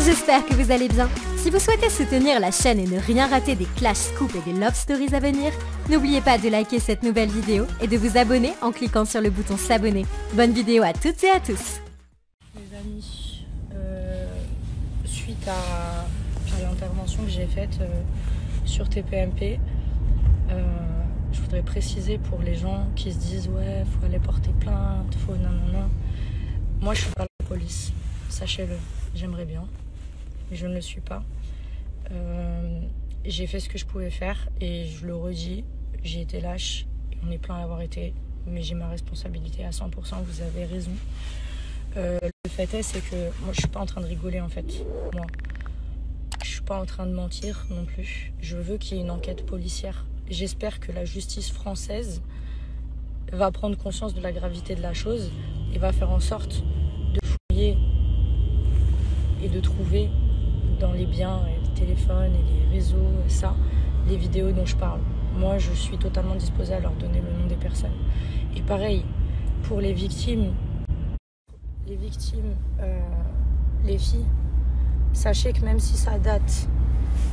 J'espère que vous allez bien. Si vous souhaitez soutenir la chaîne et ne rien rater des clash scoops et des love stories à venir, n'oubliez pas de liker cette nouvelle vidéo et de vous abonner en cliquant sur le bouton s'abonner. Bonne vidéo à toutes et à tous. Les amis, suite à l'intervention que j'ai faite sur TPMP, je voudrais préciser pour les gens qui se disent ouais, faut aller porter plainte, faut nanana. Moi, je suis pas la police, sachez-le. J'aimerais bien, mais je ne le suis pas. J'ai fait ce que je pouvais faire et je le redis, j'ai été lâche. On est plein à avoir été, mais j'ai ma responsabilité à 100%. Vous avez raison. Le fait est, c'est que moi, je suis pas en train de rigoler en fait. Moi, je suis pas en train de mentir non plus. Je veux qu'il y ait une enquête policière. J'espère que la justice française va prendre conscience de la gravité de la chose et va faire en sorte de fouiller et de trouver dans les biens, les téléphones et les réseaux, les vidéos dont je parle. Moi, je suis totalement disposée à leur donner le nom des personnes. Et pareil, pour les victimes, les filles, sachez que même si ça date,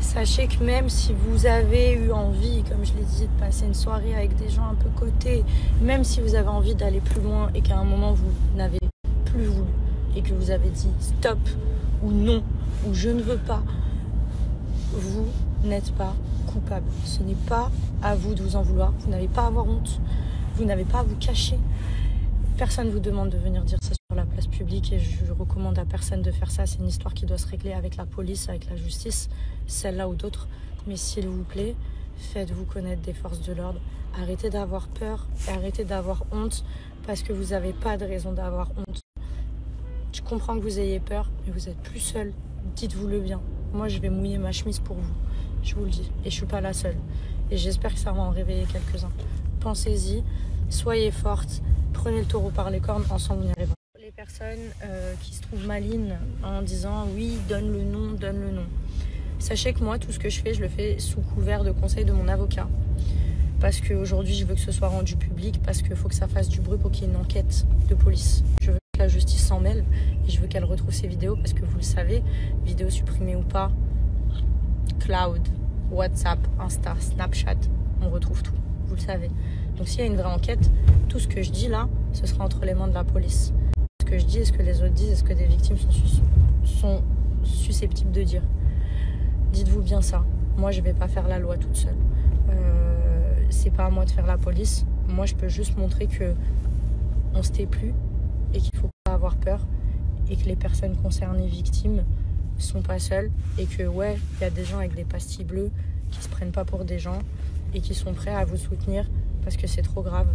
sachez que même si vous avez eu envie, comme je l'ai dit, de passer une soirée avec des gens un peu cotés, même si vous avez envie d'aller plus loin et qu'à un moment vous n'avez plus voulu et que vous avez dit stop ou non ou je ne veux pas, vous n'êtes pas coupable. Ce n'est pas à vous de vous en vouloir. Vous n'avez pas à avoir honte. Vous n'avez pas à vous cacher. Personne ne vous demande de venir dire ça sur la place publique et je recommande à personne de faire ça. C'est une histoire qui doit se régler avec la police, avec la justice, celle-là ou d'autres. Mais s'il vous plaît, faites-vous connaître des forces de l'ordre. Arrêtez d'avoir peur et arrêtez d'avoir honte parce que vous n'avez pas de raison d'avoir honte. Je comprends que vous ayez peur, mais vous n'êtes plus seul. Dites-vous-le bien. Moi, je vais mouiller ma chemise pour vous. Je vous le dis. Et je ne suis pas la seule. Et j'espère que ça va en réveiller quelques-uns. Pensez-y. Soyez fortes. Prenez le taureau par les cornes. Ensemble, on y arrivera. Les personnes qui se trouvent malines en disant « oui, donne le nom, donne le nom ». Sachez que moi, tout ce que je fais, je le fais sous couvert de conseil de mon avocat. Parce qu'aujourd'hui, je veux que ce soit rendu public. Parce qu'il faut que ça fasse du bruit pour qu'il y ait une enquête de police. Je veux que la justice s'en mêle. Et je veux qu'elle retrouve ces vidéos parce que vous le savez, vidéos supprimées ou pas, Cloud, WhatsApp, Insta, Snapchat, on retrouve tout, vous le savez. Donc s'il y a une vraie enquête, tout ce que je dis là, ce sera entre les mains de la police. Ce que je dis, est ce que les autres disent, est ce que des victimes sont susceptibles de dire. Dites-vous bien ça. Moi, je vais pas faire la loi toute seule. C'est pas à moi de faire la police. Moi, je peux juste montrer que on se tait plus et qu'il faut pas avoir peur et que les personnes concernées victimes sont pas seules et que ouais, il y a des gens avec des pastilles bleues qui se prennent pas pour des gens et qui sont prêts à vous soutenir parce que c'est trop grave.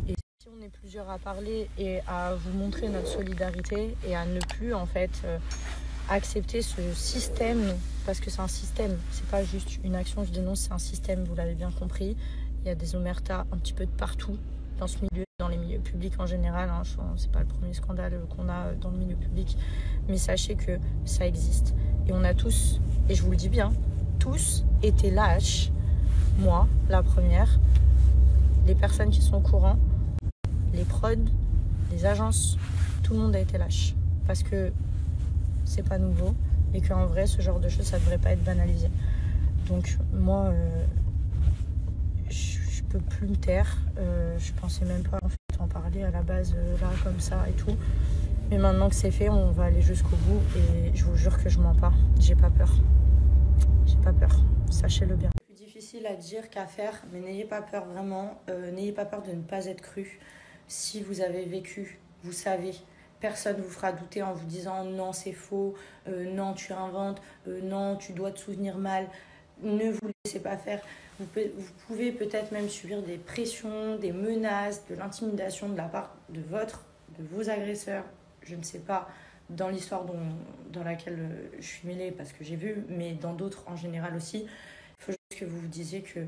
Et si on est plusieurs à parler et à vous montrer notre solidarité et à ne plus en fait accepter ce système, parce que c'est un système, c'est pas juste une action, je dénonce, c'est un système, vous l'avez bien compris. Il y a des omertas un petit peu de partout dans ce milieu, dans les milieux publics en général, hein. C'est pas le premier scandale qu'on a dans le milieu public, mais sachez que ça existe. Et on a tous, et je vous le dis bien, tous été lâches, moi, la première, les personnes qui sont au courant, les prods, les agences, tout le monde a été lâche. Parce que c'est pas nouveau, et qu'en vrai, ce genre de choses, ça devrait pas être banalisé. Donc moi, je peux plus me taire, je pensais même pas en fait en parler à la base là comme ça et tout, mais maintenant que c'est fait, on va aller jusqu'au bout et je vous jure que je mens pas, j'ai pas peur, sachez-le bien. C'est plus difficile à dire qu'à faire, mais n'ayez pas peur vraiment, n'ayez pas peur de ne pas être cru. Si vous avez vécu, vous savez, personne ne vous fera douter en vous disant non c'est faux, non tu inventes, non tu dois te souvenir mal. Ne vous laissez pas faire. Vous pouvez peut-être même subir des pressions, des menaces, de l'intimidation de la part de vos agresseurs. Je ne sais pas dans l'histoire dans laquelle je suis mêlée parce que j'ai vu, mais dans d'autres en général aussi. Il faut juste que vous vous disiez que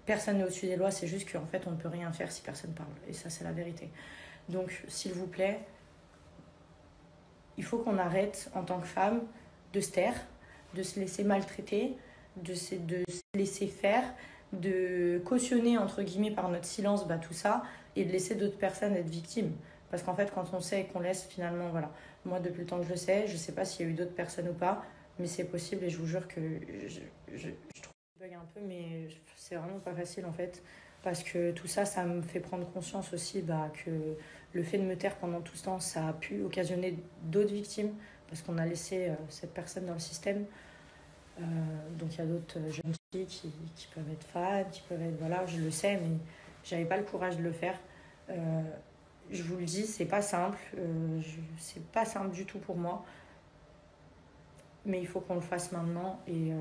personne n'est au-dessus des lois, c'est juste qu'en fait on ne peut rien faire si personne parle. Et ça c'est la vérité. Donc s'il vous plaît, il faut qu'on arrête en tant que femme de se taire, de se laisser maltraiter, de se laisser faire, de cautionner entre guillemets par notre silence tout ça et de laisser d'autres personnes être victimes. Parce qu'en fait, quand on sait et qu'on laisse, finalement, voilà. Moi, depuis le temps que je le sais, je sais pas s'il y a eu d'autres personnes ou pas, mais c'est possible et je vous jure que je trouve que je bug un peu, mais c'est vraiment pas facile en fait. Parce que tout ça, ça me fait prendre conscience aussi que le fait de me taire pendant tout ce temps, ça a pu occasionner d'autres victimes, parce qu'on a laissé cette personne dans le système. Donc il y a d'autres jeunes filles qui peuvent être fans, qui peuvent être. Voilà, je le sais, mais j'avais pas le courage de le faire. Je vous le dis, c'est pas simple. C'est pas simple du tout pour moi. Mais il faut qu'on le fasse maintenant. Et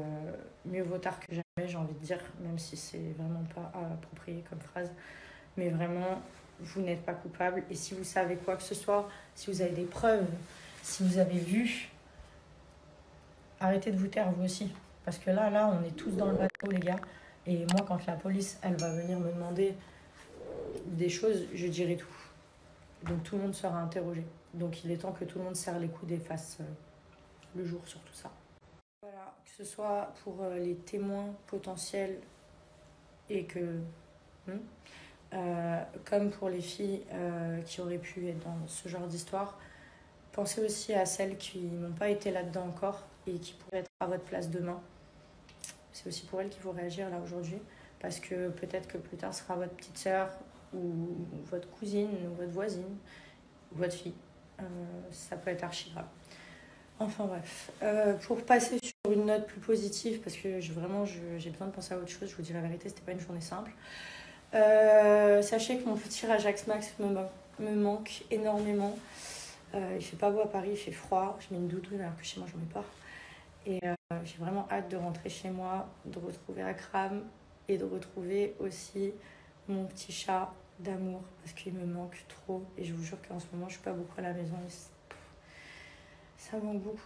mieux vaut tard que jamais, j'ai envie de dire, même si c'est vraiment pas approprié comme phrase. Mais vraiment, vous n'êtes pas coupable. Et si vous savez quoi que ce soit, si vous avez des preuves, si vous avez vu, arrêtez de vous taire vous aussi. Parce que là, on est tous dans le bateau, les gars. Et moi, quand la police, elle va venir me demander des choses, je dirai tout. Donc tout le monde sera interrogé. Donc il est temps que tout le monde serre les coudes et fasse le jour sur tout ça. Voilà, que ce soit pour les témoins potentiels et que... comme pour les filles qui auraient pu être dans ce genre d'histoire, pensez aussi à celles qui n'ont pas été là-dedans encore et qui pourraient être à votre place demain. C'est aussi pour elles qu'il faut réagir là aujourd'hui, parce que peut-être que plus tard ce sera votre petite sœur ou votre cousine ou votre voisine ou votre fille. Ça peut être archi grave. Enfin bref, pour passer sur une note plus positive, parce que vraiment j'ai besoin de penser à autre chose, je vous dis la vérité, c'était pas une journée simple. Sachez que mon petit Ajax Max me manque énormément. Il fait pas beau à Paris, il fait froid, je mets une doudoune alors que chez moi j'en mets pas. Et j'ai vraiment hâte de rentrer chez moi, de retrouver Akram et de retrouver aussi mon petit chat d'amour, parce qu'il me manque trop. Et je vous jure qu'en ce moment je suis pas beaucoup à la maison et ça me manque beaucoup.